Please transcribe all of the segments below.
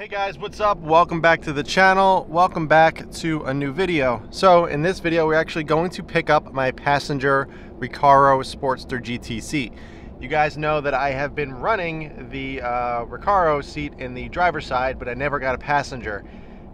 Hey guys, what's up? Welcome back to the channel. Welcome back to a new video. So in this video, we're actually going to pick up my passenger Recaro Sportster GT seat. You guys know that I have been running the Recaro seat in the driver's side, but I never got a passenger,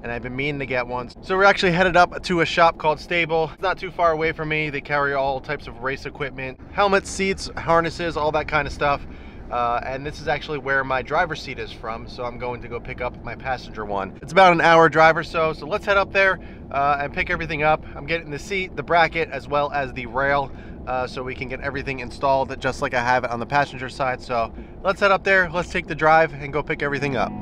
and I've been meaning to get one. So we're actually headed up to a shop called Stable. It's not too far away from me. They carry all types of race equipment, helmets, seats, harnesses, all that kind of stuff. And this is actually where my driver's seat is from, so I'm going to go pick up my passenger one. It's about an hour drive or so, so let's head up there and pick everything up. I'm getting the seat, the bracket, as well as the rail, so we can get everything installed just like I have it on the passenger side. So let's head up there, let's take the drive and go pick everything up.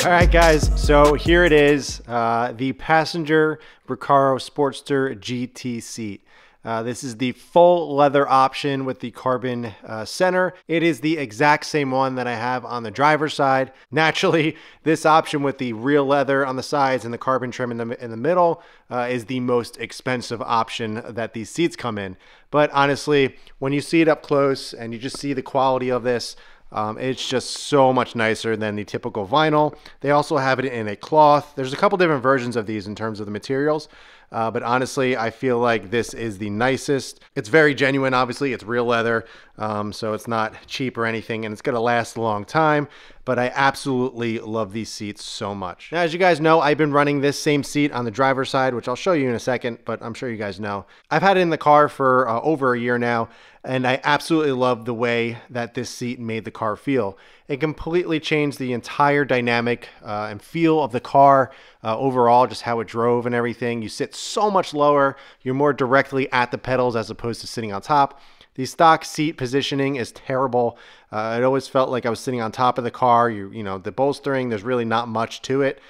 All right guys, so here it is, the passenger Recaro Sportster GT seat. This is the full leather option with the carbon center. It is the exact same one that I have on the driver's side. Naturally, this option with the real leather on the sides and the carbon trim in the middle is the most expensive option that these seats come in. But honestly, when you see it up close and you just see the quality of this, it's just so much nicer than the typical vinyl. They also have it in a cloth. There's a couple different versions of these in terms of the materials, but honestly, I feel like this is the nicest. It's very genuine, obviously. It's real leather, so it's not cheap or anything, and it's going to last a long time, but I absolutely love these seats so much. Now, as you guys know, I've been running this same seat on the driver's side, which I'll show you in a second, but I'm sure you guys know. I've had it in the car for over a year now, and I absolutely love the way that this seat made the car feel. It completely changed the entire dynamic and feel of the car overall, just how it drove and everything. You sit so much lower. You're more directly at the pedals as opposed to sitting on top. The stock seat positioning is terrible. It always felt like I was sitting on top of the car. You know, the bolstering, there's really not much to it.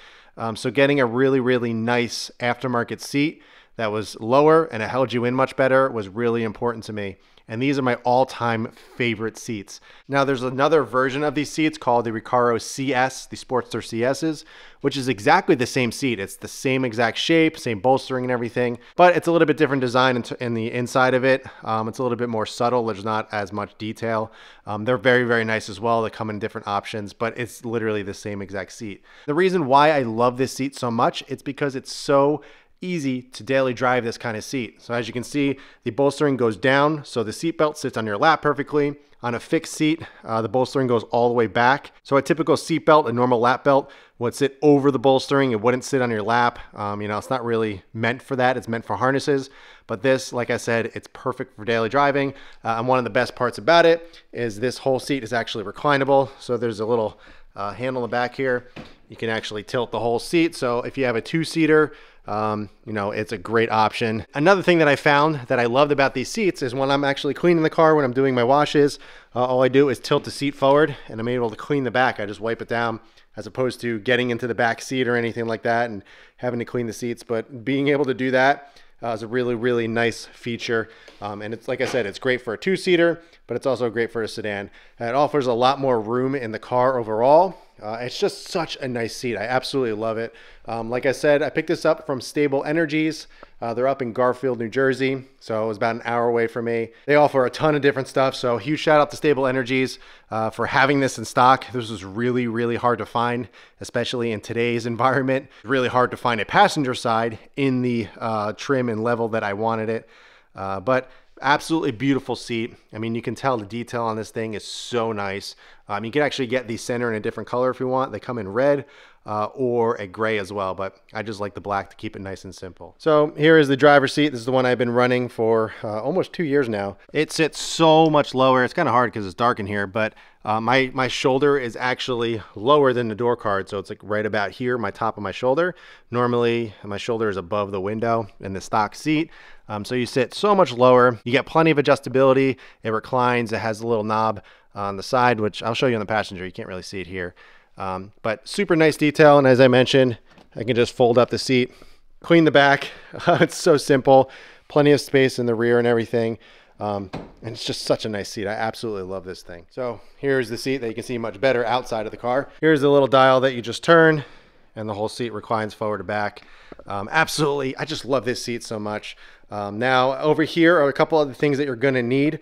So getting a really nice aftermarket seat that was lower and it held you in much better was really important to me. And these are my all-time favorite seats. Now, there's another version of these seats called the Recaro CS, the Sportster CSs, which is exactly the same seat. It's the same exact shape, same bolstering and everything, but it's a little bit different design in the inside of it. It's a little bit more subtle. There's not as much detail. They're very nice as well. They come in different options, but it's literally the same exact seat. The reason why I love this seat so much, it's because it's so easy to daily drive this kind of seat. So as you can see, the bolstering goes down, so the seat belt sits on your lap perfectly. On a fixed seat, the bolstering goes all the way back. So a typical seat belt, a normal lap belt, would sit over the bolstering. It wouldn't sit on your lap. You know, it's not really meant for that. It's meant for harnesses. But this, like I said, it's perfect for daily driving. And one of the best parts about it is this whole seat is actually reclinable. So there's a little handle in the back here. You can actually tilt the whole seat. So if you have a two-seater, you know, it's a great option. Another thing that I found that I loved about these seats is when I'm actually cleaning the car, when I'm doing my washes, all I do is tilt the seat forward and I'm able to clean the back. I just wipe it down as opposed to getting into the back seat or anything like that and having to clean the seats. But being able to do that is a really nice feature. And it's, like I said, it's great for a two-seater, but it's also great for a sedan. It offers a lot more room in the car overall. It's just such a nice seat. I absolutely love it. Like I said, I picked this up from Stable Energies. They're up in Garfield, New Jersey, so it was about an hour away from me. They offer a ton of different stuff, so huge shout out to Stable Energies for having this in stock. This was really hard to find, especially in today's environment. Really hard to find a passenger side in the trim and level that I wanted it. But absolutely beautiful seat. I mean, you can tell the detail on this thing is so nice. You can actually get the center in a different color if you want. They come in red, or a gray as well, but I just like the black to keep it nice and simple. So here is the driver's seat. This is the one I've been running for almost 2 years now. It sits so much lower. It's kind of hard because it's dark in here, but my shoulder is actually lower than the door card, so it's like right about here, my top of my shoulder. Normally, my shoulder is above the window in the stock seat. So you sit so much lower. You get plenty of adjustability. It reclines. It has a little knob on the side, which I'll show you on the passenger. You can't really see it here. But super nice detail. And as I mentioned, I can just fold up the seat, clean the back. It's so simple. Plenty of space in the rear and everything. And it's just such a nice seat. I absolutely love this thing. So here's the seat that you can see much better outside of the car. Here's the little dial that you just turn, and the whole seat reclines forward to back. Absolutely, I just love this seat so much. Now over here are a couple other things that you're gonna need.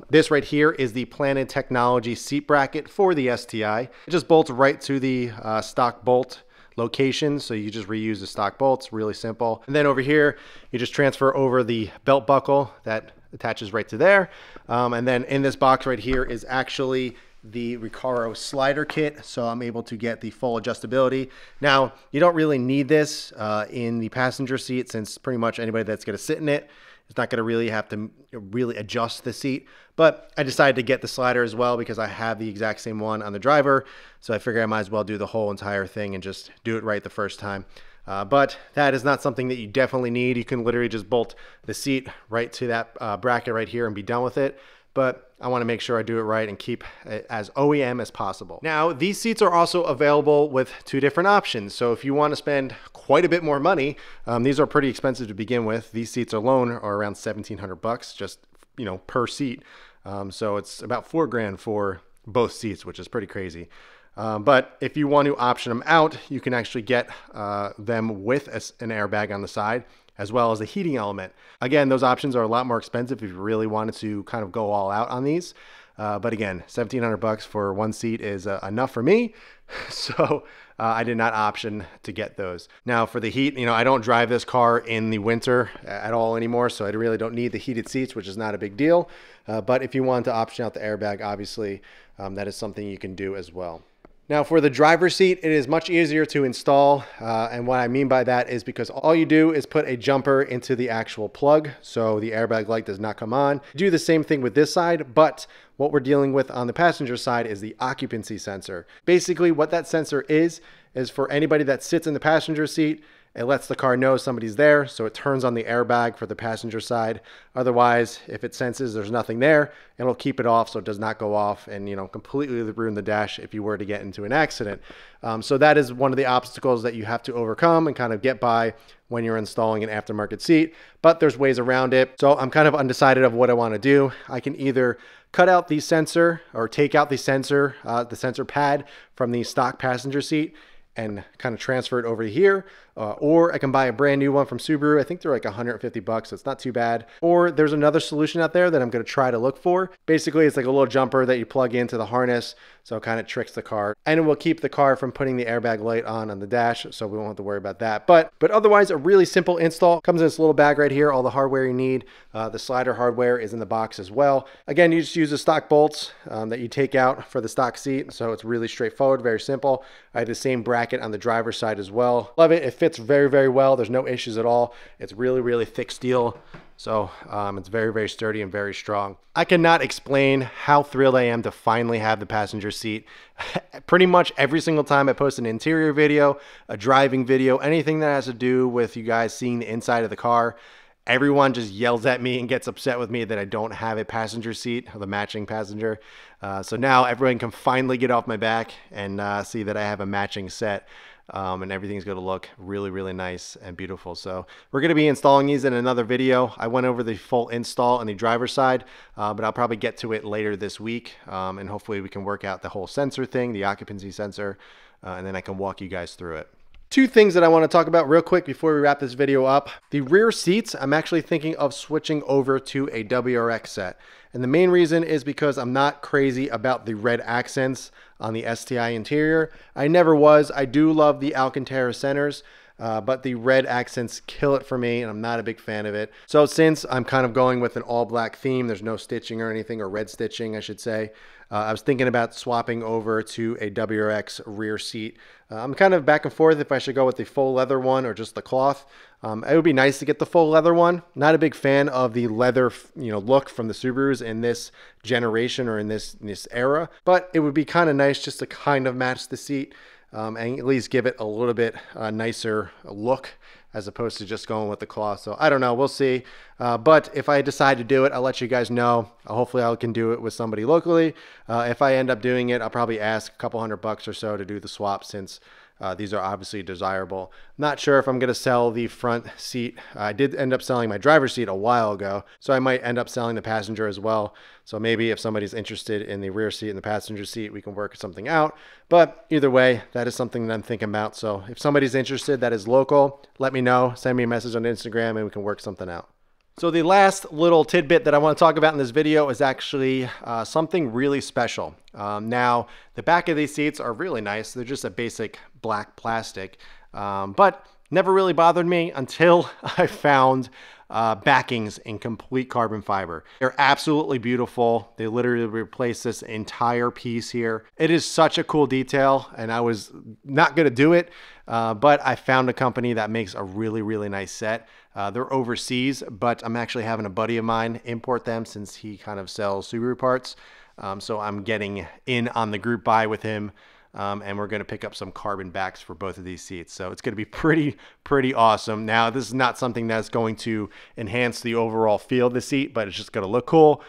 This right here is the Planted Technology seat bracket for the STI. It just bolts right to the stock bolt location, so you just reuse the stock bolts, really simple. And then over here, you just transfer over the belt buckle that attaches right to there. And then in this box right here is actually the Recaro Slider Kit, so I'm able to get the full adjustability. Now, you don't really need this in the passenger seat, since pretty much anybody that's going to sit in it is not going to really have to really adjust the seat. But I decided to get the slider as well because I have the exact same one on the driver, so I figured I might as well do the whole entire thing and just do it right the first time. But that is not something that you definitely need. You can literally just bolt the seat right to that bracket right here and be done with it. But I want to make sure I do it right and keep it as OEM as possible. Now, these seats are also available with two different options. So if you want to spend quite a bit more money, these are pretty expensive to begin with. These seats alone are around $1,700 just, you know, per seat. So it's about $4 grand for both seats, which is pretty crazy. But if you want to option them out, you can actually get them with an airbag on the side, as well as a heating element. Again, those options are a lot more expensive if you really wanted to kind of go all out on these. But again, $1,700 for one seat is enough for me. So I did not option to get those. Now for the heat, you know, I don't drive this car in the winter at all anymore, so I really don't need the heated seats, which is not a big deal. But if you want to option out the airbag, obviously that is something you can do as well. Now for the driver's seat, it is much easier to install. And what I mean by that is because all you do is put a jumper into the actual plug, so the airbag light does not come on. Do the same thing with this side, but what we're dealing with on the passenger side is the occupancy sensor. Basically what that sensor is for anybody that sits in the passenger seat, it lets the car know somebody's there, so it turns on the airbag for the passenger side. Otherwise, if it senses there's nothing there, it'll keep it off so it does not go off and, you know, completely ruin the dash if you were to get into an accident. So that is one of the obstacles that you have to overcome and kind of get by when you're installing an aftermarket seat, but there's ways around it. So I'm kind of undecided of what I want to do. I can either cut out the sensor or take out the sensor pad from the stock passenger seat and kind of transfer it over to here, or I can buy a brand new one from Subaru. I think they're like $150, so it's not too bad. Or there's another solution out there that I'm gonna try to look for. Basically, it's like a little jumper that you plug into the harness, so it kind of tricks the car. And it will keep the car from putting the airbag light on the dash, so we won't have to worry about that. But otherwise, a really simple install. Comes in this little bag right here, all the hardware you need. The slider hardware is in the box as well. Again, you just use the stock bolts that you take out for the stock seat, so it's really straightforward, very simple. I have the same bracket on the driver's side as well. Love it. It fits very, very well. There's no issues at all. It's really, really thick steel. So it's very, very sturdy and very strong. I cannot explain how thrilled I am to finally have the passenger seat. Pretty much every single time I post an interior video, a driving video, anything that has to do with you guys seeing the inside of the car, everyone just yells at me and gets upset with me that I don't have a passenger seat, the matching passenger. So now everyone can finally get off my back and see that I have a matching set. And everything's going to look really, really nice and beautiful. So we're going to be installing these in another video. I went over the full install on the driver's side, but I'll probably get to it later this week. And hopefully we can work out the whole sensor thing, the occupancy sensor, and then I can walk you guys through it. Two things that I want to talk about real quick before we wrap this video up. The rear seats, I'm actually thinking of switching over to a Wrx set. And the main reason is because I'm not crazy about the red accents on the STI interior. I never was. I do love the Alcantara centers, but the red accents kill it for me, and I'm not a big fan of it. So since I'm kind of going with an all black theme, there's no stitching or anything, or red stitching, I should say. I was thinking about swapping over to a Wrx rear seat. I'm kind of back and forth if I should go with the full leather one or just the cloth. It would be nice to get the full leather one. Not a big fan of the leather, look from the Subarus in this generation or in this era, but it would be kind of nice just to kind of match the seat and at least give it a little bit nicer look, as opposed to just going with the cloth. So I don't know, we'll see. But if I decide to do it, I'll let you guys know. Hopefully I can do it with somebody locally. If I end up doing it, I'll probably ask a couple $100 or so to do the swap, since these are obviously desirable. Not sure if I'm going to sell the front seat. I did end up selling my driver's seat a while ago, so I might end up selling the passenger as well. So maybe if somebody's interested in the rear seat and the passenger seat, we can work something out. But either way, that is something that I'm thinking about. So if somebody's interested that is local, let me know. Send me a message on Instagram and we can work something out. So the last little tidbit that I want to talk about in this video is actually something really special. Now, the back of these seats are really nice. They're just a basic black plastic, but never really bothered me until I found backings in complete carbon fiber. They're absolutely beautiful. They literally replace this entire piece here. It is such a cool detail, and I was not going to do it, but I found a company that makes a really, really nice set. They're overseas, but I'm actually having a buddy of mine import them, since he kind of sells Subaru parts. So I'm getting in on the group buy with him. And we're going to pick up some carbon backs for both of these seats. So it's going to be pretty awesome. Now, this is not something that's going to enhance the overall feel of the seat, but it's just going to look cool.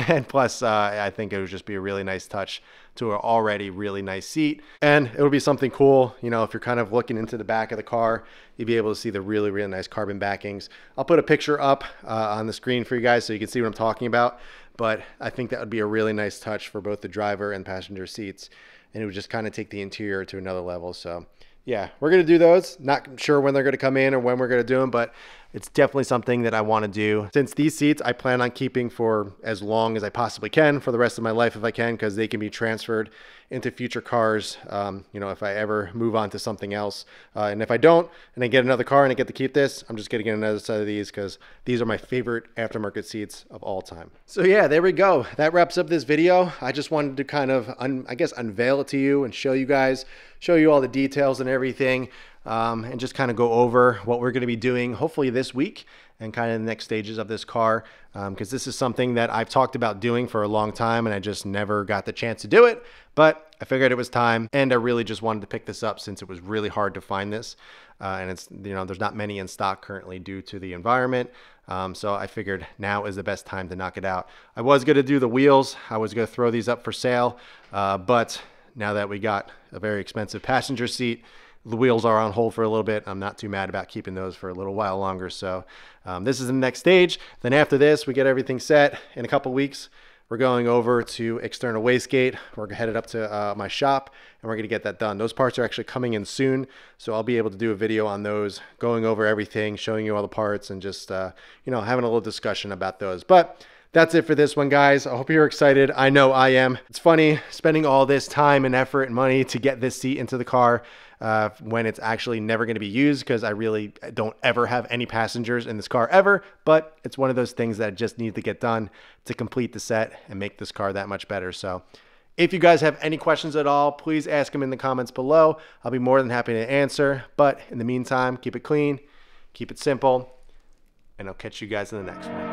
And plus, I think it would just be a really nice touch to an already really nice seat. And it would be something cool, if you're kind of looking into the back of the car, you'd be able to see the really, really nice carbon backings. I'll put a picture up on the screen for you guys so you can see what I'm talking about. But I think that would be a really nice touch for both the driver and passenger seats. And it would just kind of take the interior to another level. So yeah, we're going to do those. Not sure when they're going to come in or when we're going to do them, but it's definitely something that I want to do. Since these seats I plan on keeping for as long as I possibly can, for the rest of my life if I can, because they can be transferred into future cars, if I ever move on to something else. And if I don't, and I get another car and I get to keep this, I'm just going to get another set of these, because these are my favorite aftermarket seats of all time. So yeah, there we go. That wraps up this video. I just wanted to kind of, unveil it to you and show you guys, show you all the details and everything. And just kind of go over what we're going to be doing hopefully this week and kind of the next stages of this car, because this is something that I've talked about doing for a long time and I just never got the chance to do it, but I figured it was time, and I really just wanted to pick this up since it was really hard to find this, and it's, there's not many in stock currently due to the environment. So I figured now is the best time to knock it out. I was going to do the wheels. I was going to throw these up for sale, but now that we got a very expensive passenger seat, the wheels are on hold for a little bit. I'm not too mad about keeping those for a little while longer. So this is the next stage. Then after this, we get everything set. In a couple weeks, we're going over to external wastegate. We're headed up to my shop, and we're going to get that done. Those parts are actually coming in soon, so I'll be able to do a video on those, going over everything, showing you all the parts, and just having a little discussion about those. But that's it for this one, guys. I hope you're excited. I know I am. It's funny spending all this time and effort and money to get this seat into the car when it's actually never going to be used, because I really don't ever have any passengers in this car ever. But it's one of those things that just need to get done to complete the set and make this car that much better. So if you guys have any questions at all, please ask them in the comments below. I'll be more than happy to answer. But in the meantime, keep it clean, keep it simple, and I'll catch you guys in the next one.